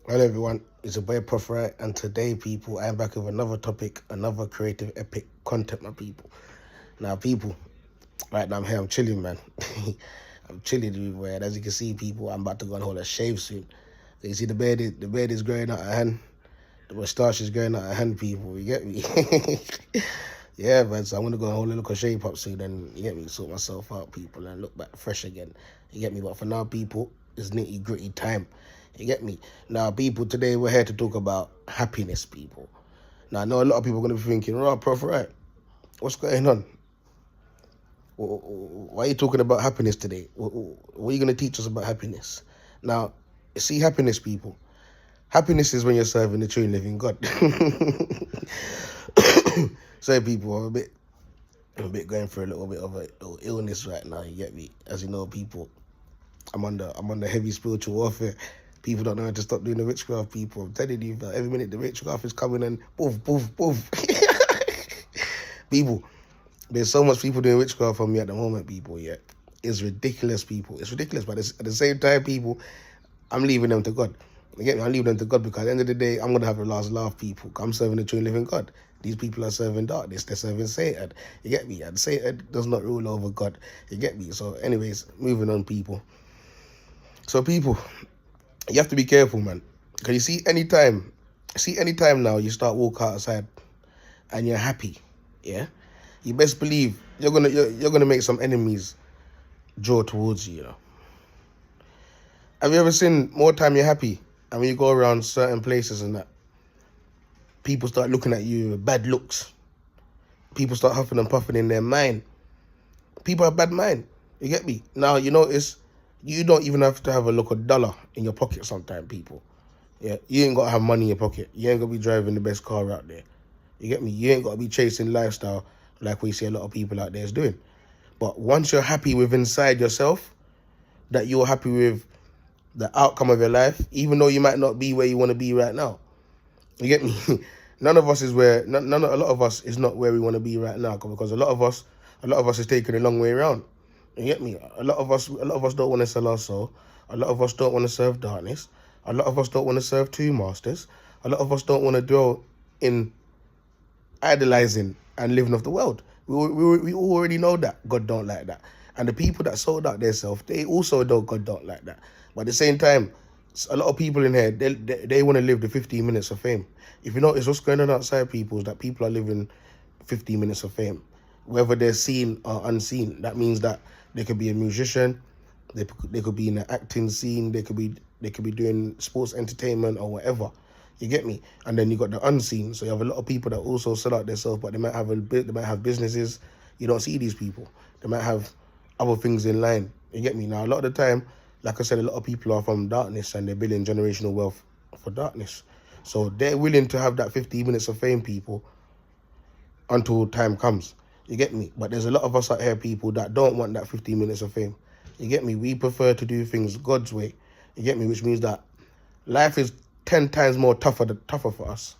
Hello everyone, it's your boy Proph Rye, and today people, I am back with another topic, another creative epic content, my people. Now people, right now I'm here, I'm chilling, man. I'm chilling everywhere, and as you can see people, I'm about to go and hold a shave soon. So you see the beard is growing out of hand, the moustache is growing out of hand, people, you get me? Yeah, man, so I'm gonna go and hold a little shape up soon, and you get me, sort myself out, people, and look back fresh again. You get me? But for now, people, it's nitty gritty time. You get me? Now, people, today we're here to talk about happiness, people. Now, I know a lot of people are gonna be thinking, "Oh, Prof, right? What's going on? Why are you talking about happiness today? What are you gonna teach us about happiness?" Now, see, happiness, people. Happiness is when you're serving the true and living God. So, people, I'm a bit going through a little bit of a little illness right now. You get me? As you know, people, I'm under heavy spiritual warfare. People don't know how to stop doing the witchcraft. People, I'm telling you, every minute the witchcraft is coming and poof, poof, poof. People, there's so much people doing witchcraft on me at the moment. People, yeah, it's ridiculous. People, it's ridiculous. But at the same time, people, I'm leaving them to God. You get me? I'm leaving them to God because at the end of the day, I'm gonna have the last laugh, people. I'm serving the true and living God. These people are serving darkness. They're serving Satan. You get me? And Satan does not rule over God. You get me? So, anyways, moving on, people. So, people, you have to be careful, man. Because you anytime now you start walking outside and you're happy, yeah, you best believe you're gonna make some enemies draw towards you. You know. Have you ever seen more time you're happy, and when you go around certain places and that, people start looking at you with bad looks. People start huffing and puffing in their mind. People have bad mind. You get me? Now you notice you don't even have to have a look of dollar in your pocket sometimes, people. Yeah, you ain't got to have money in your pocket. You ain't got to be driving the best car out there. You get me? You ain't got to be chasing lifestyle like we see a lot of people out there is doing. But once you're happy with inside yourself, that you're happy with the outcome of your life, even though you might not be where you want to be right now. You get me? None of us is where a lot of us is not where we want to be right now because a lot of us is taking a long way around. You get me? A lot of us don't want to sell our soul. A lot of us don't want to serve darkness. A lot of us don't want to serve two masters. A lot of us don't want to dwell in idolizing and living off the world. We already know that God don't like that. And the people that sold out their self, they also know God don't like that. But at the same time, a lot of people in here, they want to live the 15 minutes of fame. If you notice what's going on outside people is that people are living 15 minutes of fame. Whether they're seen or unseen, that means that they could be a musician, they could be in an acting scene, they could be doing sports entertainment or whatever. You get me? And then you got the unseen. So you have a lot of people that also sell out themselves, but they might have businesses. You don't see these people. They might have other things in line. You get me? Now a lot of the time, like I said, a lot of people are from darkness and they're building generational wealth for darkness. So they're willing to have that 15 minutes of fame, people, until time comes. You get me? But there's a lot of us out here, people, that don't want that 15 minutes of fame. You get me? We prefer to do things God's way. You get me? Which means that life is 10 times more tougher for us.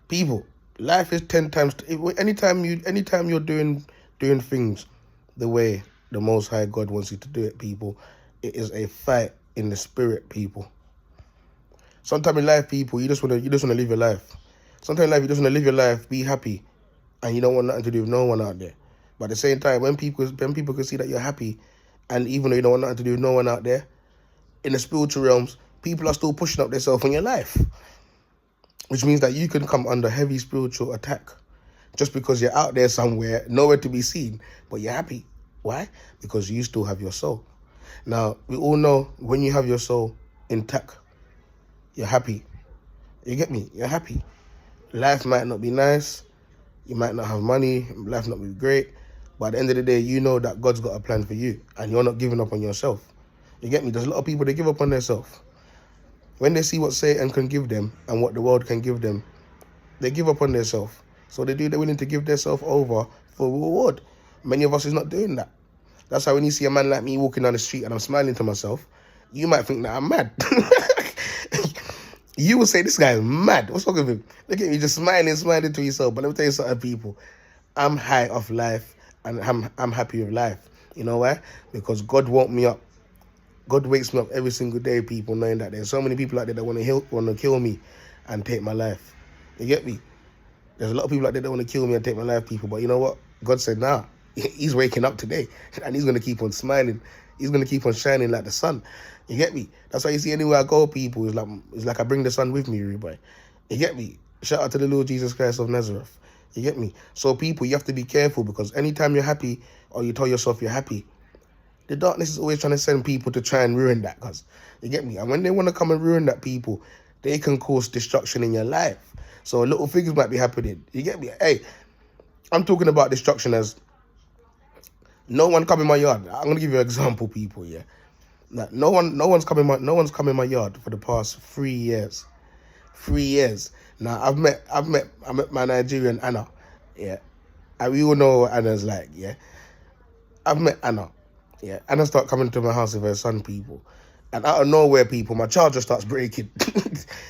People, life is 10 times. Anytime you're doing things the way the Most High God wants you to do it, people, it is a fight in the spirit, people. Sometimes in life, people, you just wanna live your life. Sometimes in life, you just wanna live your life, be happy, and you don't want nothing to do with no one out there. But at the same time, when people can see that you're happy, and even though you don't want nothing to do with no one out there, in the spiritual realms, people are still pushing up themselves in your life, which means that you can come under heavy spiritual attack just because you're out there somewhere, nowhere to be seen, but you're happy. Why? Because you still have your soul. Now, we all know when you have your soul intact, you're happy. You get me? You're happy. Life might not be nice. You might not have money. Life not be great. But at the end of the day, you know that God's got a plan for you and you're not giving up on yourself. You get me? There's a lot of people that give up on themselves. When they see what Satan can give them and what the world can give them, they give up on themselves. So they're willing to give themselves over for reward. Many of us is not doing that. That's why when you see a man like me walking down the street and I'm smiling to myself, you might think that I'm mad. You will say, this guy is mad. What's wrong with him? Look at me just smiling to yourself. But let me tell you something, people. I'm high off life and I'm happy with life. You know why? Because God woke me up God wakes me up every single day, people, knowing that there's so many people out there that want to kill me and take my life. You get me? There's a lot of people out there that want to kill me and take my life, people. But you know what? God said, nah, he's waking up today. And he's going to keep on smiling. He's going to keep on shining like the sun. You get me? That's why you see anywhere I go, people, it's like I bring the sun with me, everybody. You get me? Shout out to the Lord Jesus Christ of Nazareth. You get me? So, people, you have to be careful, because anytime you're happy or you tell yourself you're happy, the darkness is always trying to send people to try and ruin that, cuz. You get me? And when they want to come and ruin that, people, they can cause destruction in your life. So little things might be happening. You get me? Hey, I'm talking about destruction as no one come in my yard. I'm gonna give you an example, people. Yeah, like no one's come in my yard for the past 3 years. 3 years. Now I met my Nigerian Anna. Yeah, and we all know what Anna's like. Yeah, I've met Anna. Yeah, Anna start coming to my house with her son, people, and out of nowhere, people, my charger starts breaking.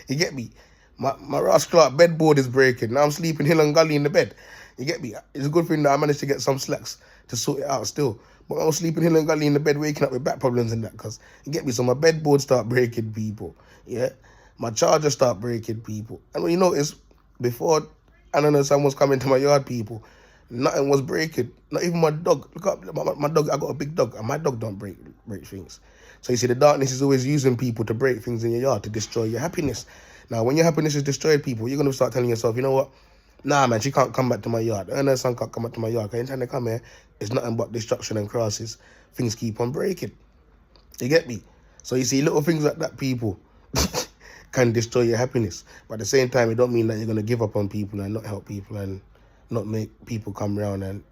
You get me? My Ross Clark bedboard is breaking. Now I'm sleeping hill and gully in the bed. You get me? It's a good thing that I managed to get some slacks to sort it out still. But I was sleeping hill and gully in the bed, waking up with back problems and that, because, you get me? So my bedboard start breaking, people. Yeah? My charger start breaking, people. And when you notice, before Anna and her son was coming to my yard, people, nothing was breaking. Not even my dog. Look up, my dog, I got a big dog, and my dog don't break things. So you see, the darkness is always using people to break things in your yard, to destroy your happiness. Now, when your happiness is destroyed, people, you're going to start telling yourself, you know what? Nah, man, she can't come back to my yard. Her and her son can't come back to my yard. Because anytime they come here, it's nothing but destruction and crosses. Things keep on breaking. You get me? So you see, little things like that, people, can destroy your happiness. But at the same time, it don't mean that you're going to give up on people and not help people and not make people come around and,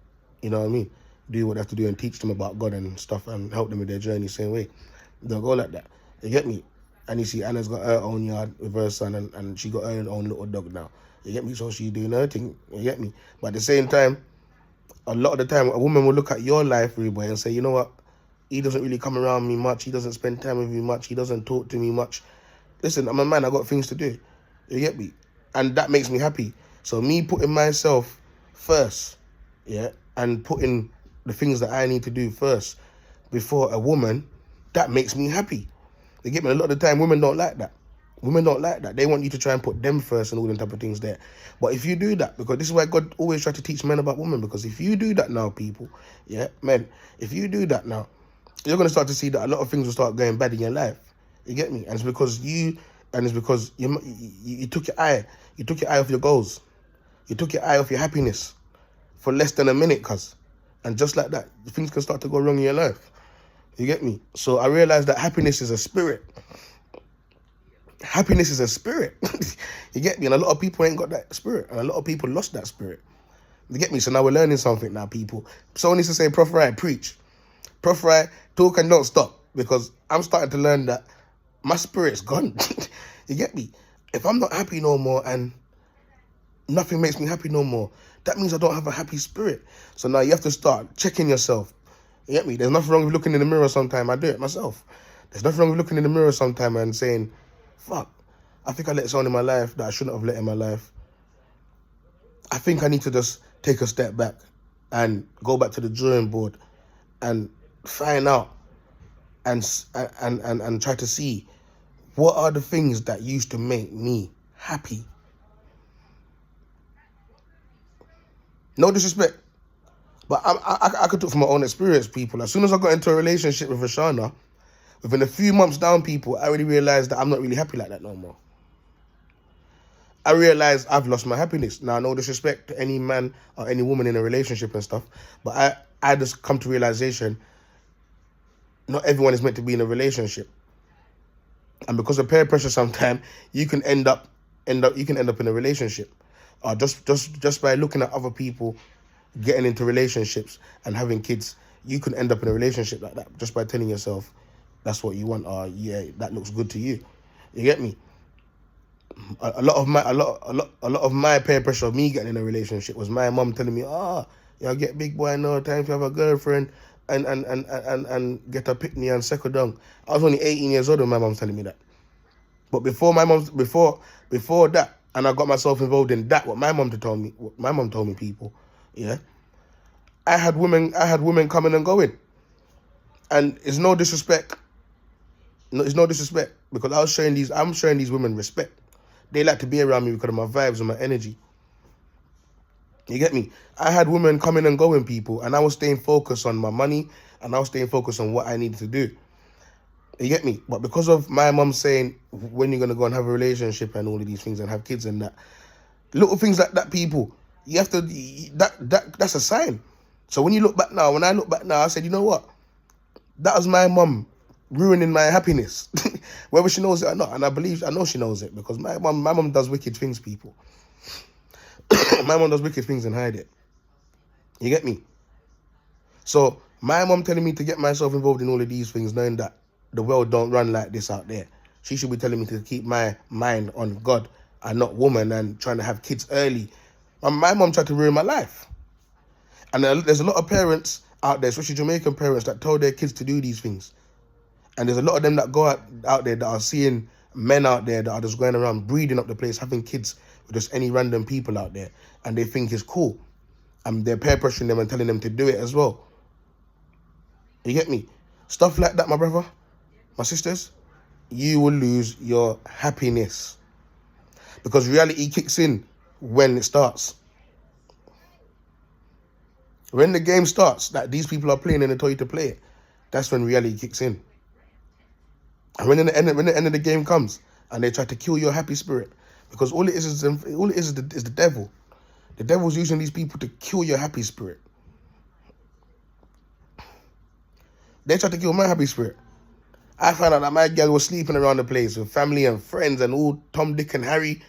you know what I mean, do what they have to do and teach them about God and stuff and help them with their journey same way. Don't go like that. You get me? And you see, Anna's got her own yard with her son, and she got her own little dog now. You get me? So she's doing her thing. You get me? But at the same time, a lot of the time, a woman will look at your life, boy, and say, you know what? He doesn't really come around me much. He doesn't spend time with me much. He doesn't talk to me much. Listen, I'm a man. I got things to do. You get me? And that makes me happy. So me putting myself first, yeah, and putting the things that I need to do first before a woman, that makes me happy. You get me? A lot of the time, women don't like that. Women don't like that. They want you to try and put them first and all them type of things there. But if you do that, because this is why God always tries to teach men about women, because if you do that now, people, yeah, men, if you do that now, you're going to start to see that a lot of things will start going bad in your life. You get me? And it's because you took your eye off your goals. You took your eye off your happiness for less than a minute, cuz. And just like that, things can start to go wrong in your life. You get me? So I realized that happiness is a spirit. Happiness is a spirit. You get me? And a lot of people ain't got that spirit. And a lot of people lost that spirit. You get me? So now we're learning something now, people. Someone needs to say, Proph Rye, preach. Proph Rye, talk and don't stop. Because I'm starting to learn that my spirit's gone. You get me? If I'm not happy no more and nothing makes me happy no more, that means I don't have a happy spirit. So now you have to start checking yourself. You get me? There's nothing wrong with looking in the mirror sometime. I do it myself. There's nothing wrong with looking in the mirror sometime and saying, fuck, I think I let someone in my life that I shouldn't have let in my life. I think I need to just take a step back and go back to the drawing board and find out and try to see what are the things that used to make me happy. No disrespect, but I could talk from my own experience, people. As soon as I got into a relationship with Rashana, within a few months down, people, I already realised that I'm not really happy like that no more. I realised I've lost my happiness. Now, no disrespect to any man or any woman in a relationship and stuff, but I just come to realisation, not everyone is meant to be in a relationship. And because of peer pressure sometimes, you can end up in a relationship. Just by looking at other people getting into relationships and having kids, you can end up in a relationship like that just by telling yourself that's what you want, or yeah, that looks good to you. You get me? A lot of my peer pressure of me getting in a relationship was my mum telling me, you get big boy, no time to have a girlfriend and get a pick me and settle down. I was only 18 years old when my mum's telling me that. But before that, and I got myself involved in that, what my mum told me, people, yeah, I had women coming and going. And it's no disrespect No, it's no disrespect because I'm showing these women respect. They like to be around me because of my vibes and my energy. You get me? I had women coming and going, people, and I was staying focused on my money and I was staying focused on what I needed to do. You get me? But because of my mum saying, when you're going to go and have a relationship and all of these things and have kids and that, little things like that, people, you have to, that's a sign. So when I look back now, I said, you know what? That was my mum ruining my happiness. Whether she knows it or not. And I know she knows it because my mum does wicked things, people. My mum does wicked things and hide it. You get me? So my mum telling me to get myself involved in all of these things, knowing that the world don't run like this out there. She should be telling me to keep my mind on God and not woman and trying to have kids early. My mum tried to ruin my life. And there's a lot of parents out there, especially Jamaican parents, that tell their kids to do these things. And there's a lot of them that go out there that are seeing men out there that are just going around breeding up the place, having kids with just any random people out there. And they think it's cool. And they're peer pressuring them and telling them to do it as well. You get me? Stuff like that, my brother, my sisters, you will lose your happiness. Because reality kicks in when it starts. When the game starts, that these people are playing and they tell you to play it, that's when reality kicks in. And when the end of the game comes and they try to kill your happy spirit, because all it is the devil. The devil's using these people to kill your happy spirit. They tried to kill my happy spirit. I found out that my girl was sleeping around the place with family and friends and all Tom, Dick and Harry.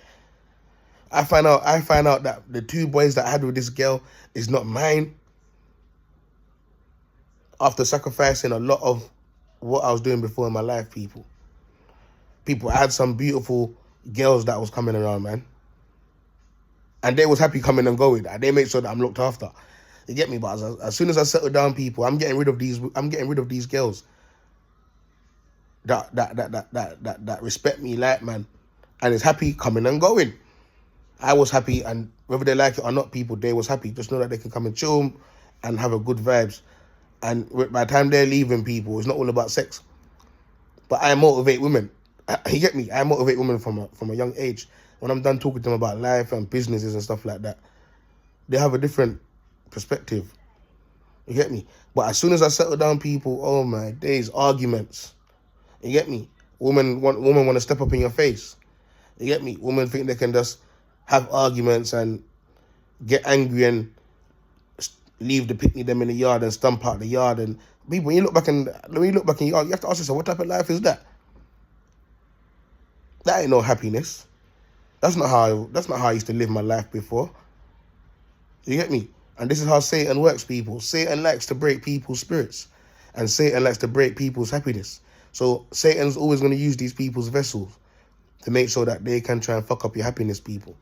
I find out that the 2 boys that I had with this girl is not mine. After sacrificing a lot of what I was doing before in my life, people. I had some beautiful girls that was coming around, man. And they was happy coming and going. They made sure that I'm looked after. You get me? But as soon as I settle down, people, I'm getting rid of these girls that respect me, like, man, and is happy coming and going. I was happy, and whether they like it or not, people, they was happy. Just know that they can come and chill and have a good vibes. And by the time they're leaving, people, it's not all about sex. But I motivate women. You get me? I motivate women from a young age. When I'm done talking to them about life and businesses and stuff like that, they have a different perspective. You get me? But as soon as I settle down, people, oh my days, arguments. You get me? Women want to step up in your face. You get me? Women think they can just have arguments and get angry and leave the picnic them in the yard and stump out the yard. And people, when you look back in your yard, you have to ask yourself, what type of life is that? That ain't no happiness. That's not how I used to live my life before. You get me? And this is how Satan works, people. Satan likes to break people's spirits. And Satan likes to break people's happiness. So Satan's always going to use these people's vessels to make sure that they can try and fuck up your happiness, people.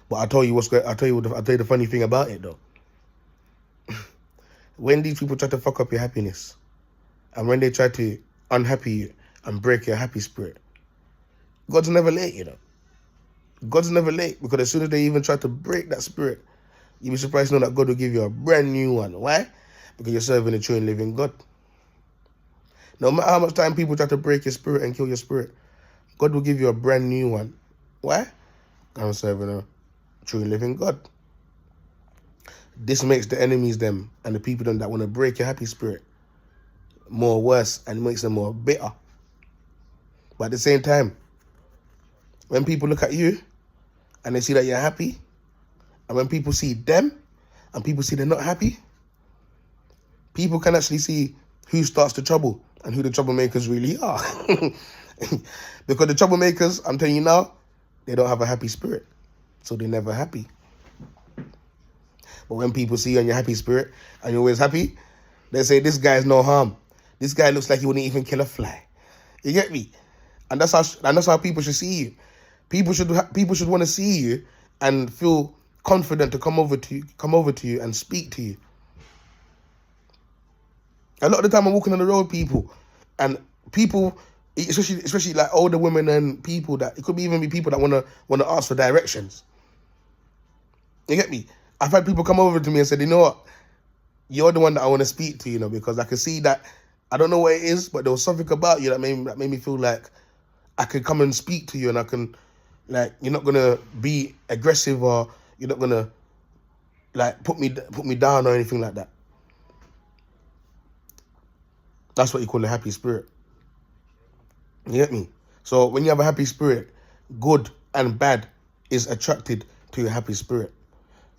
But I'll tell you the funny thing about it, though. When these people try to fuck up your happiness, and when they try to unhappy you and break your happy spirit, God's never late, you know. God's never late, because as soon as they even try to break that spirit, you'll be surprised to know that God will give you a brand new one. Why? Because you're serving a true and living God. No matter how much time people try to break your spirit and kill your spirit, God will give you a brand new one. Why? I'm serving a true and living God. This makes the enemies them and the people that want to break your happy spirit more worse and makes them more bitter. But at the same time, when people look at you and they see that you're happy, and when people see them and people see they're not happy, people can actually see who starts the trouble and who the troublemakers really are. Because the troublemakers, I'm telling you now, they don't have a happy spirit. So they're never happy. But when people see you on your happy spirit and you're always happy, they say, this guy is no harm. This guy looks like he wouldn't even kill a fly. You get me? And that's how people should see you. People should want to see you and feel confident to come over to you and speak to you. A lot of the time I'm walking on the road, people, and people, especially like older women and people that, it could even be people that want to ask for directions. You get me? I've had people come over to me and said, you know what? You're the one that I want to speak to, you know, because I can see that I don't know what it is, but there was something about you that made me feel like I could come and speak to you, and I can, like, you're not gonna be aggressive, or you're not gonna, like, put me down or anything like that. That's what you call a happy spirit. You get me? So when you have a happy spirit, good and bad is attracted to your happy spirit.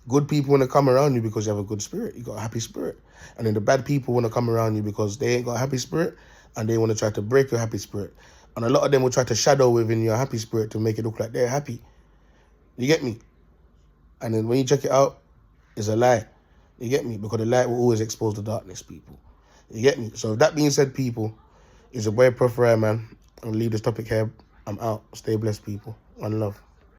Good people want to come around you because you have a good spirit. You got a happy spirit. And then the bad people want to come around you because they ain't got a happy spirit, and they want to try to break your happy spirit. And a lot of them will try to shadow within your happy spirit to make it look like they're happy. You get me? And then when you check it out, it's a lie. You get me? Because the light will always expose the darkness, people. You get me? So with that being said, people, it's your boy Proph Rye, man. I'll leave this topic here. I'm out. Stay blessed, people. One love.